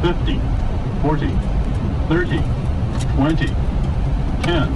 50, 40, 30, 20, 10.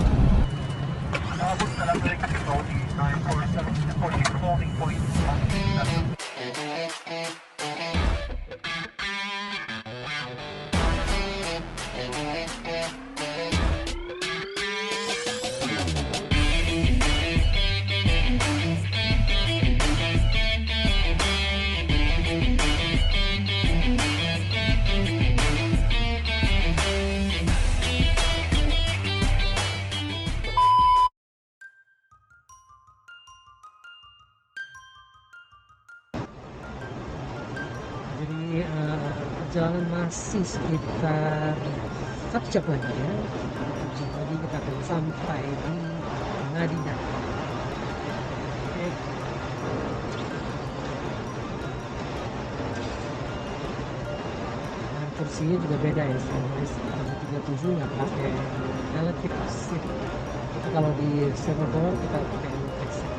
Jadi perjalanan masih sekitar 1 jam lagi ya. 1 jam lagi kita akan sampai di Madinah. Oke. Dan kursinya juga beda ya, sebenarnya 37 nggak pakai electric seat. Kita kalau di server kita pakai electric seat.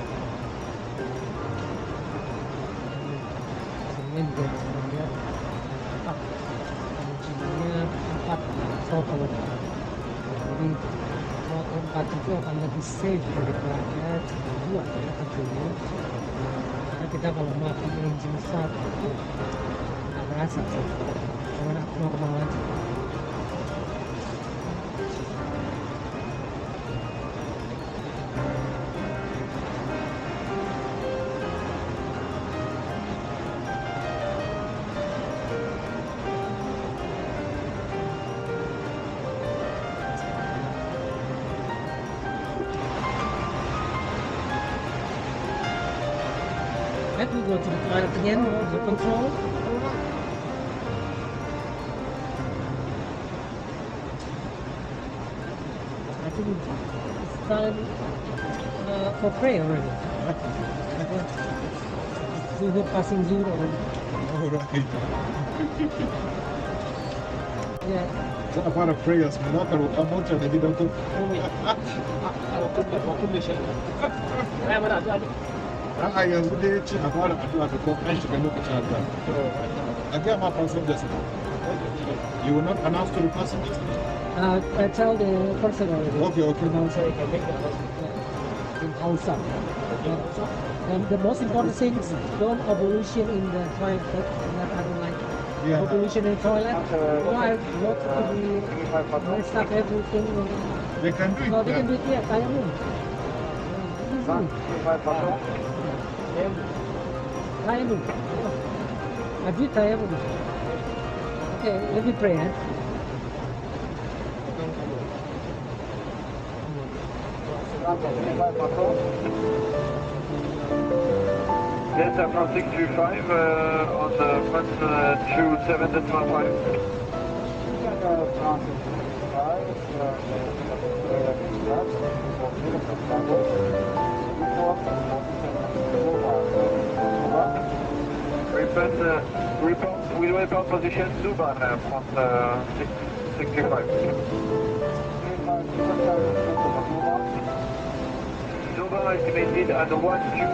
Ini juga bisa lihat 4 kuncinya 4 throttle. Jadi throttle 4 itu akan lebih safe daripada 2 ya tentunya, karena kita kalau mati engine 1 nggak berasa sih, cuma normal aja. Let me go to the toilet again, the control. I think it's time for prayer already. Zuhur passing Zuhur already. Yeah. Agora prayers, melhor para o amor de vida do a yanzu dai ce a fara addu'a da kuma an shiga lokacin addu'a. A gaya ma passengers, you will not announce to the passengers? I tell the person already. Okay. Now so I can make the in Hausa. And the most important thing is don't abolition in the toilet. That I don't like. Yeah. Abolition in the toilet. Why want to be messed up everything? They can do it. So they can do it here. Kaya mo. Easily. Kaya mo. Ajit kaya mo. Okay, let me pray. Delta from 625 on the front 27.15. Report position Zuban from 625. Zuban estimated at 12050.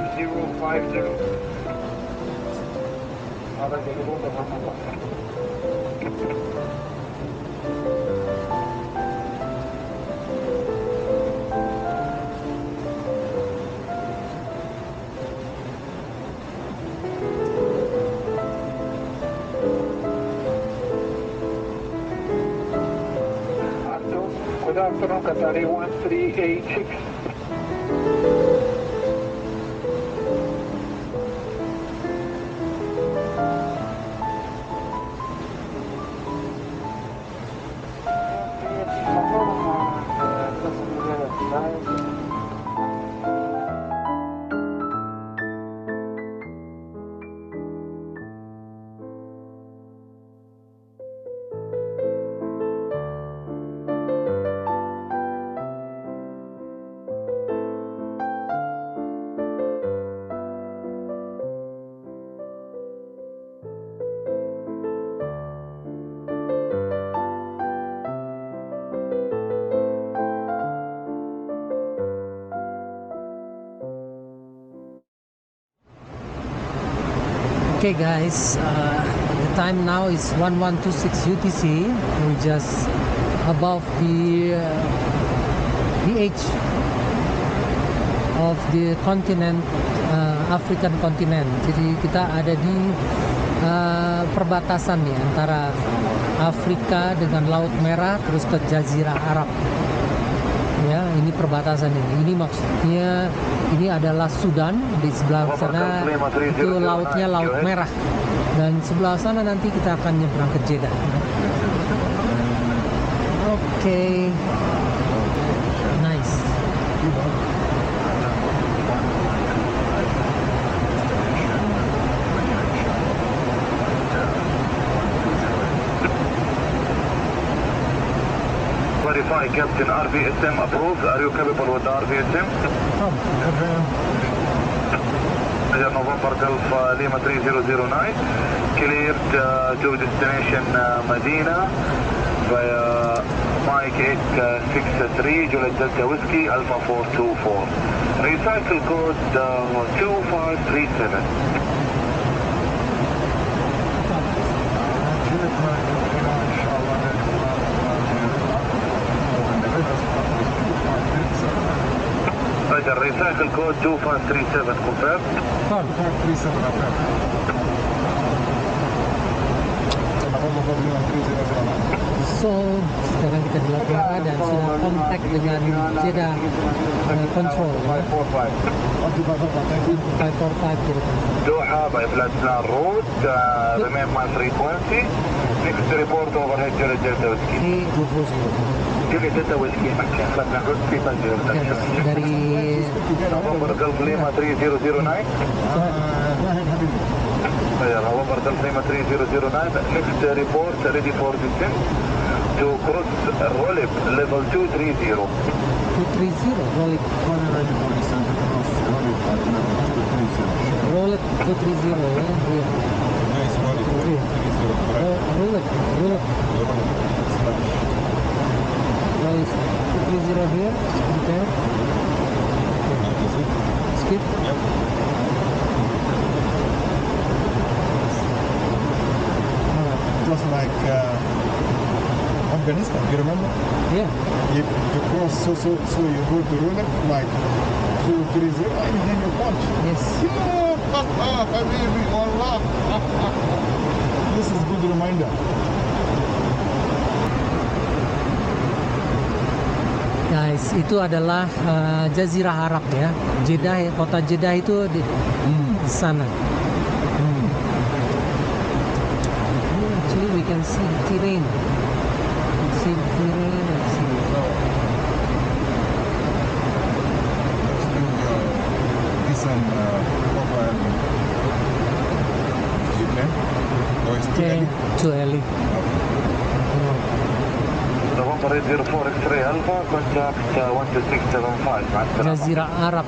Good afternoon, Qatari 1386. Okay guys, time now is 1126 UTC. We're just above the edge of the continent, African continent. Jadi kita ada di perbatasan nih antara Afrika dengan Laut Merah terus ke Jazirah Arab. Ya, ini perbatasan ini. Ini maksudnya ini adalah Sudan, di sebelah sana itu lautnya Laut Merah. Dan sebelah sana nanti kita akan nyebrang ke Jeddah. Oke. Nice. Verify Captain RVSM approved. Are you capable with the RVSM? November Gulf Lima 3009, cleared to destination Madinah via Mike 863, Juliet Delta Whiskey Alpha 424. Recycle code 2537. Roger, recycle code 2537 confirmed. 2537 confirmed. So, sekarang kita di Laut Merah dan sudah kontak dengan Jeddah Control 545 kilo. Doha by flight plan route, remain my frequency. Next report overhead Juliet Delta Whiskey. Ini 20. Juliet Delta Whiskey, Macan, flight plan route 350. Dari November Gulf Lima 3009. November Gulf Lima 3009. Next report ready for descent to cross Rolib level 230. 230, Rolib. Rolib 230 ya. Nice, Rolib 230. Rolib. Rolib 230 here. Okay. Skip. Yep. Just like Afghanistan, you remember? Yeah. You cross, so you go to Rolib like 230 and then you punch. Yes. Habibi, wallah. This is good reminder. Guys, itu adalah Jazirah Arab ya. Jeddah, ya, kota Jeddah itu di sana. Actually, we can see terrain. See terrain. Decent profile. You can? Or it's too early? Too early. November 804 X-ray Alpha, contact 12675. Jazirah Arab,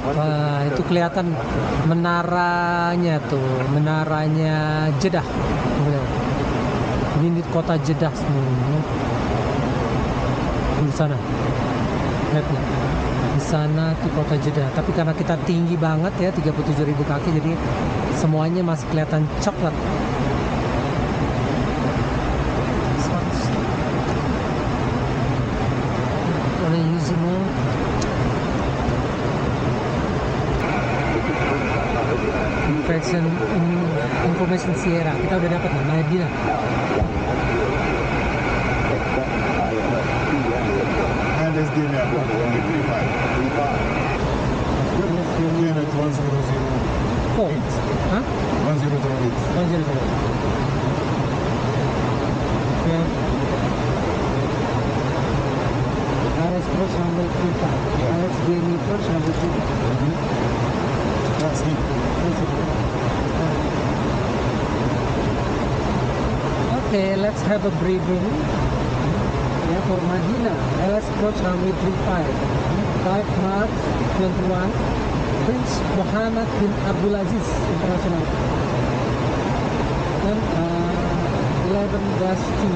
itu kelihatan menaranya tuh, menaranya Jeddah. Ini kota Jeddah semuanya. Di sana, lihat nih, di sana tuh kota Jeddah. Tapi karena kita tinggi banget ya, 37.000 kaki, jadi semuanya masih kelihatan coklat. Information Sierra, kita udah dapat Madinah. And let's give me a 100. 4. Huh? 1008. 100. Okay. RS Plus 135. RS Gini Plus 135. That's it. Okay, let's have a briefing. Yeah, for Madinah, LS Coach Runway 35, 5 March 21, Prince Mohammed bin Abdulaziz International. Then 11-2,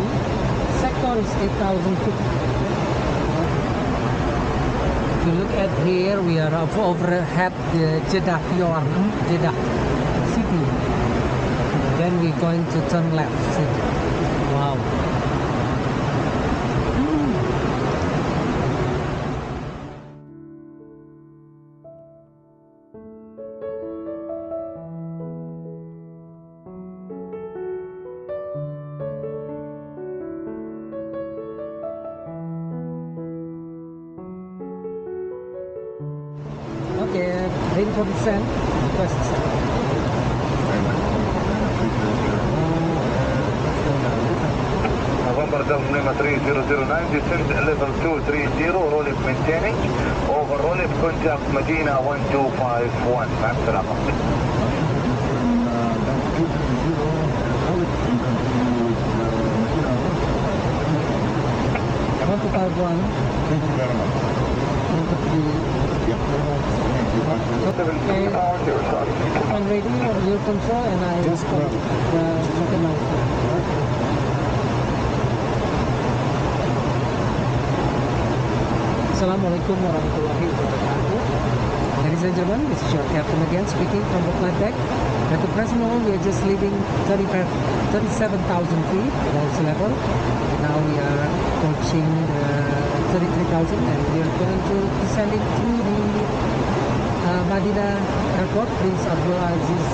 sector is 8,000 feet. If you look at here, we are overhead the Jeddah Fjord, Jeddah city. then we're going to turn left. Wow. Okay, waiting for the descent. Press descent. November Delta Lima 3009, descent level 230, roll-up maintaining, over roll-up contact Madinah 1251, مع السلامة. 1251. Thank you very much. Okay, I'm ready for your control and I Just start the mechanizer. Assalamualaikum warahmatullahi wabarakatuh. Ladies and gentlemen, this is your captain again speaking from the flight deck. At the present moment, we are just leaving 37,000 feet above sea level. Now we are approaching 33,000 and we are going to descending through the Madinah airport, Prince Abdul Aziz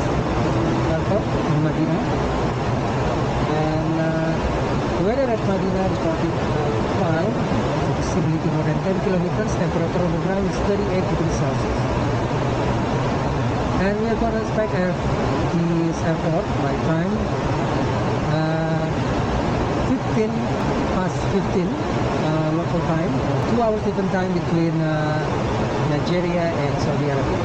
airport in Madinah. And the weather at Madinah is partly mild, visibility more than 10 kilometers, temperature on the ground is 38 degrees Celsius. And we are going to inspect this airport by time 15 past 15 local time, 2 hours different time between Nigeria and Saudi Arabia.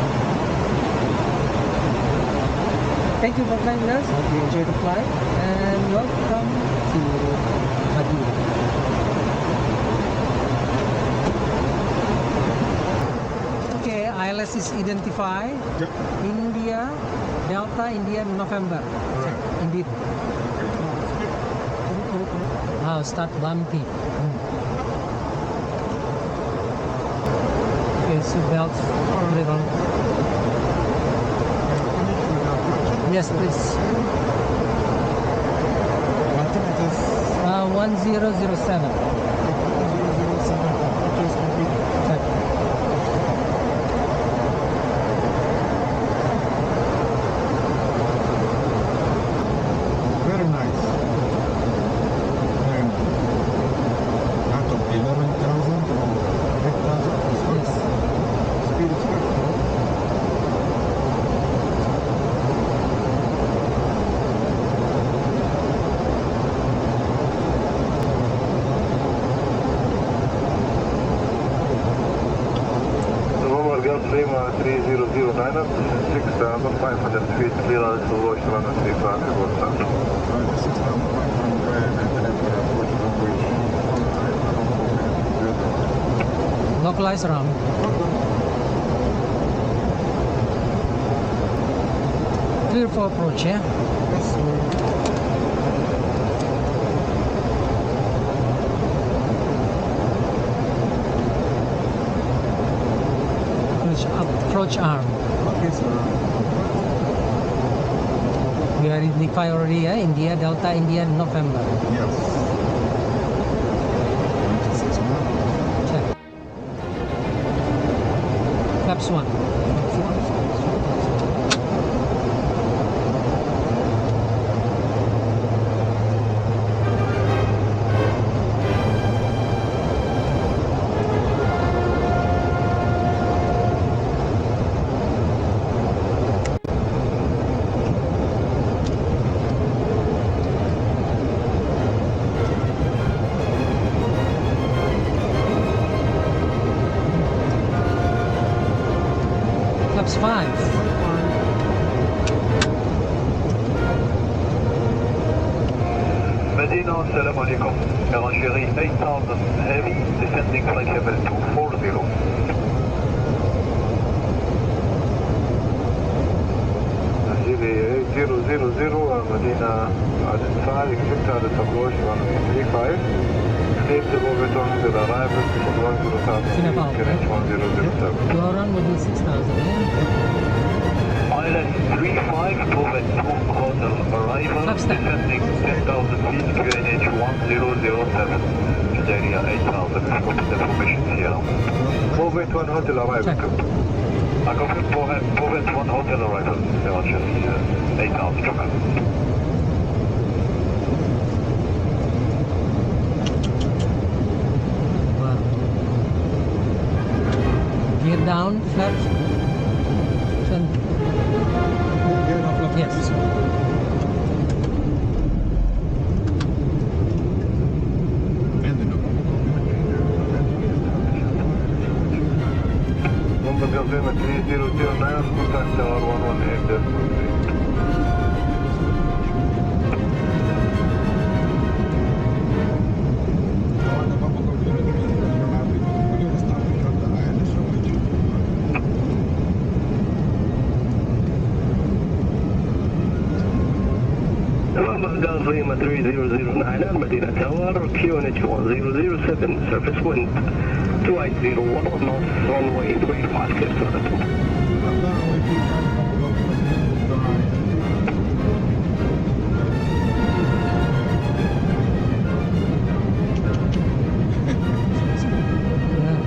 Thank you for flying with us. Hope you enjoy the flight and welcome to Madinah. Okay, ILS is identified. Yep. India, Delta, India, November. Correct. Indeed. Wow, start bumpy. Okay, seatbelts little. Yes, please. I think it is 1007. 007. Okay, it's complete. Check. Very nice. Very nice. Out of 11,000 or 8,000? Yes. Speed is good. November Delta Lima 3009, 6,500 feet, clearance to watch runway 35, report start. 6,500 and then approach runway. Localize round. Clear for approach, yeah? Yes, sir. Approach arm. Okay, sir. We are in the already, yeah? India, Delta, India, November. Yes. 26 miles. Check. Flaps 1. Flaps 5. Madinah, Assalamu alaikum. Air 8000 heavy, descending flight level 240. Nigeria 8000, Madinah, identified, exit out of approach 135. Claim the movement on the arrival, 107, Singapore. Greenwich 1007. Your run will be 6,000, yeah? Island 35, Movement 2 Hotel arrival, Stop, stop. descending 10,000 feet, QNH 1007, area 8,000, information Sierra. Movement 1 Hotel arrival. Check. I confirm Movement 1 Hotel arrival, Sierra 8,000, شكرا. Wow. Gear down, flaps. Turn. Yes. Jumbo B747-400, contact tower 118. Down Lima 3009 and Madinah Tower, QNH 1007, surface wind 280, 1 knots, runway 35, clear to Yeah.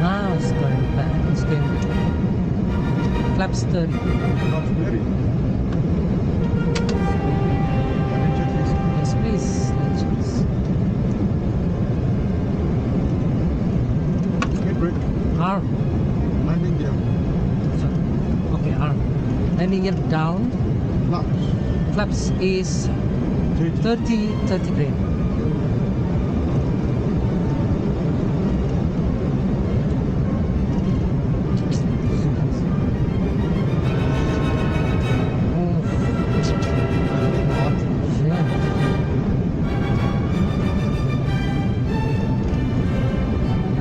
Now it's going back. It's going flaps 30. Yes, please. Let's choose. Arm. Landing gear. Okay, arm. Landing gear down. Flaps is 30 grade.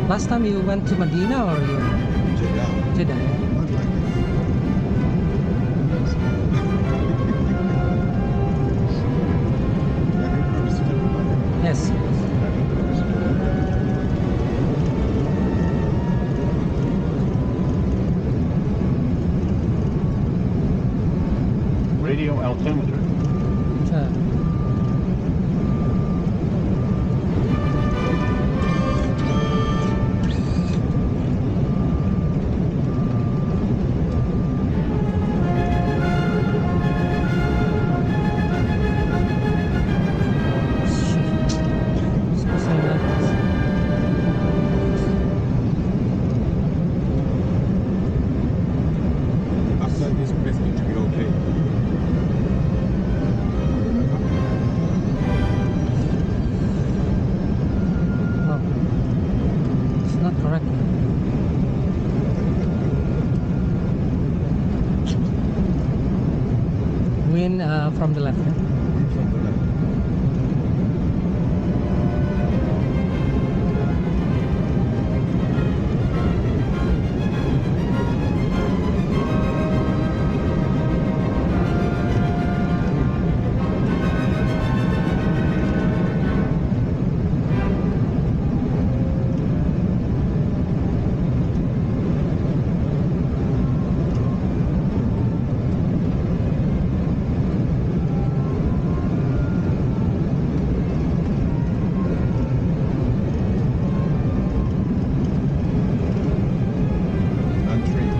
Last time you went to Madinah or you Jeddah? Yes. Radio altimeter. Check. After this place, it will be okay. Oh. It's not correct. Wind from the left.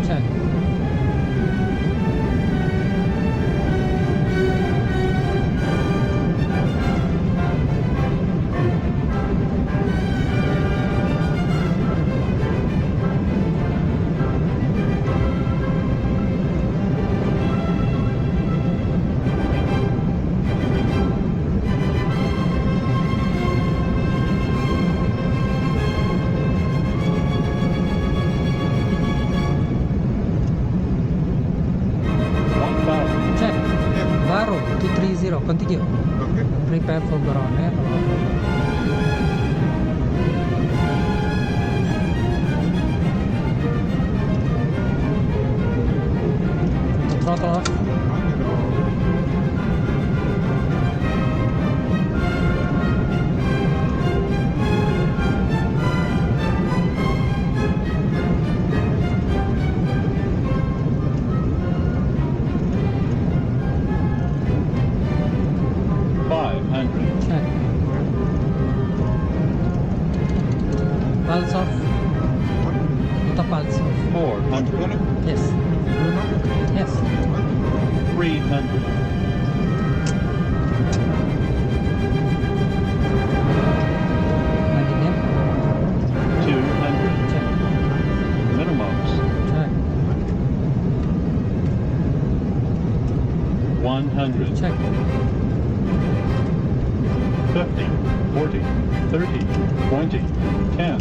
Check. Check. Baro 230. Continue. Okay. Prepare for baronet. Throttle off. 200. Check. Pulse off. Auto pulse off. 400. Yes. Yes. 300. Madinah. 200. Check. Minimums. Check. 100. Check. 50. 40. 30. 20. 10.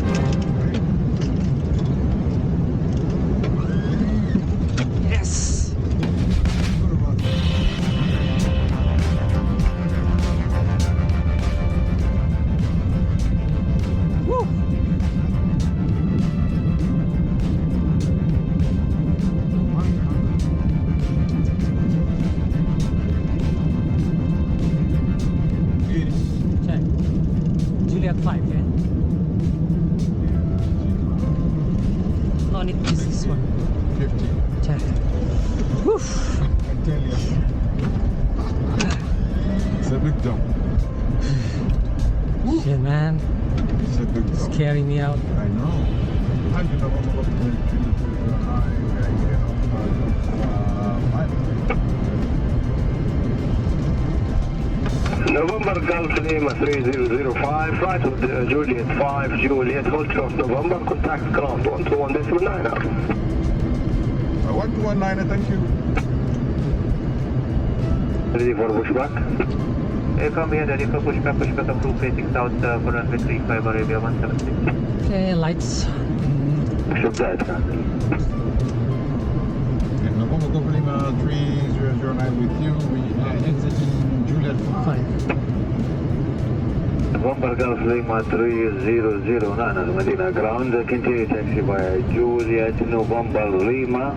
Yes. Woo. Check. Juliet 5, yeah? No need to use this one. 50. Check. Woof. I tell you. It's a big jump. Shit, man. It's a big jump. Scaring me out. I know. I don't know what November Golf Lima 3005, flight with Juliet 5, Juliet, hold short November, contact ground 121.9 now. 119, thank you. Ready for pushback? Come here, ready for pushback approved, facing south for runway 35, Arabia 176. Okay, lights. Should that. And November Golf Lima 3009 with you. We are exiting Juliet 5. Fine. November Golf Lima 3009 at Madinah ground, continue taxi by Juliet November Lima,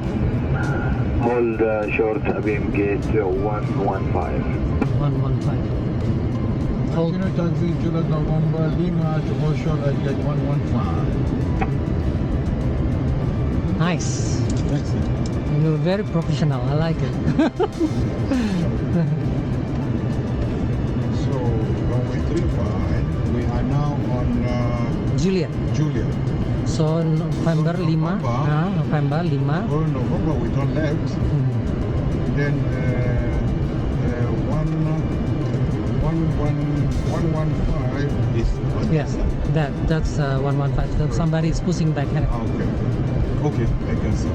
hold short beam gate 115. 115. Hold. Continue taxi Juliet November Lima to hold short at gate 115. Nice. Excellent. You're very professional. I like it. So, runway 35, we are now on Juliet. Juliet. So November 5. November 5. Go November, we turn left. Then 115 is... Yes, that's 115. So somebody is pushing back here. Okay. Okay, I can see.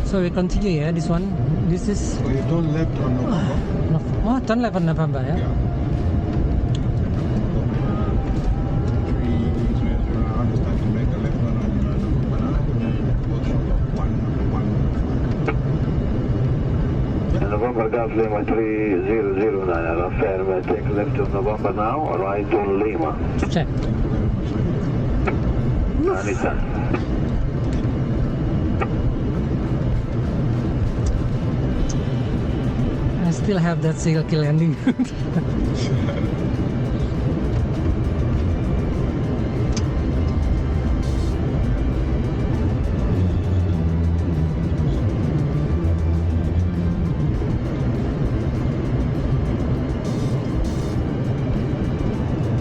So we continue, yeah, this one. This is... So you turn left on November. Oh, turn left on November, yeah? Yeah. Understand to make a left turn on November now. Go short of November Golf Lima 3009, affirm, take left to November now, right to Lima. Check. Anytime. I still have that Silky Landing.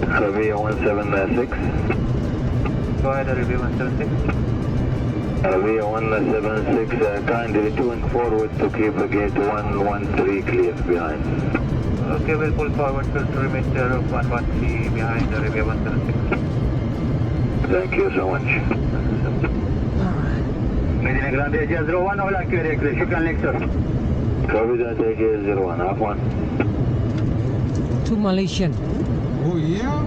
Arabia 176. Go ahead, Arabia 176. Arabia 176, kindly doing forward to keep the gate 113 clear behind. Okay, we'll pull forward to perimeter of 113 behind Arabia 176. Thank you so much. Medina Grande, Asia 01, all accurate, shukran lecture. Copy that, Asia 01, half one. To Malaysian. Oh yeah?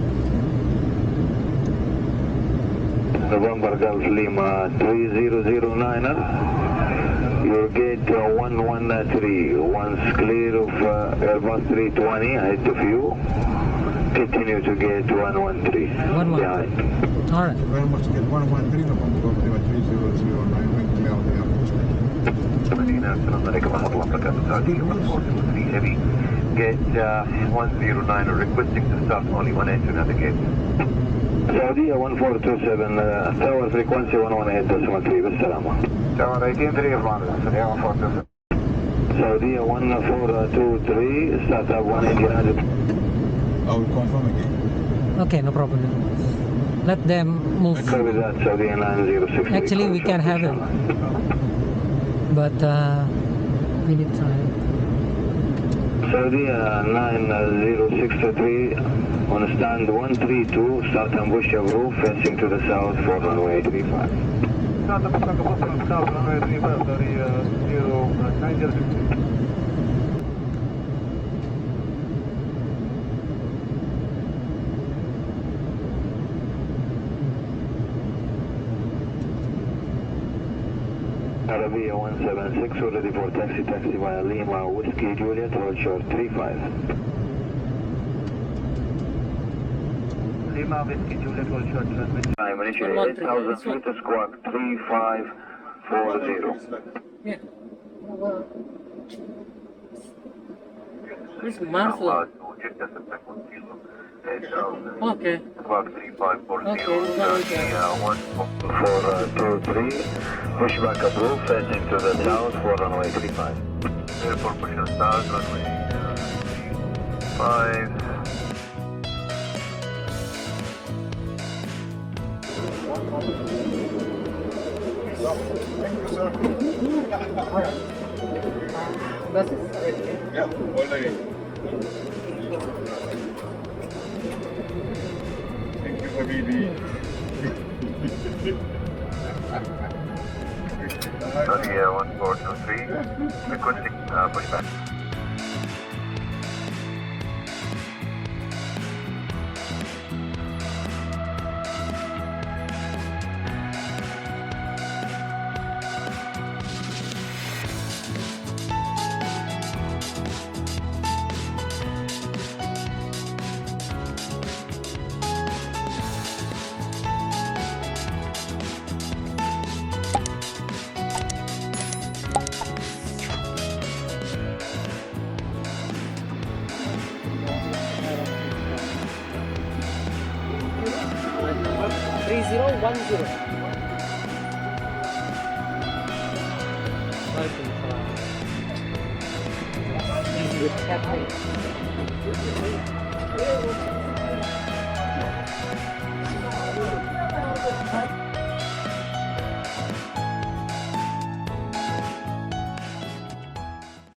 November Golf Lima 3009er. Your gate 113. Once clear of Airbus 320 ahead of you. Continue to gate 113. 113. Behind. Alright. Very much get 113 November Golf Lima 3009 when clear of the airport. Madinah, Assalamu alaikum wa rahmatullahi wa barakatuh. Saudi, 143 heavy. Gate 109 requesting to start only one entry at the gate. Saudi 1427, tower frequency 118.3 بالسلامة. Tower 183 Iran, Saudi 147. Saudi 1423, start up 1 engine as I will confirm again. Okay, no problem. Let them move. Copy that, Saudi 9063. Actually, we can have him, but we need time. Saudi 9063 on stand 132, start and push your roof facing to the south for runway 35. Start up south, runway 35, Saudi 9063. Arabia 176, we're ready for taxi via Lima, Whiskey Juliet, hold short 35. Lima, Whiskey, Juliet, hold short, runway. Time initially 8,000 feet, squawk 3540. Yeah. This is Marcel. Okay. Squawk 3540. Okay, For 23, push back up roof facing to the south for runway 35. Airport push south, runway 5. Thank you, sir. Yeah, already. Thank you, Habibi. Saudi 1423, requesting pushback. What's happening?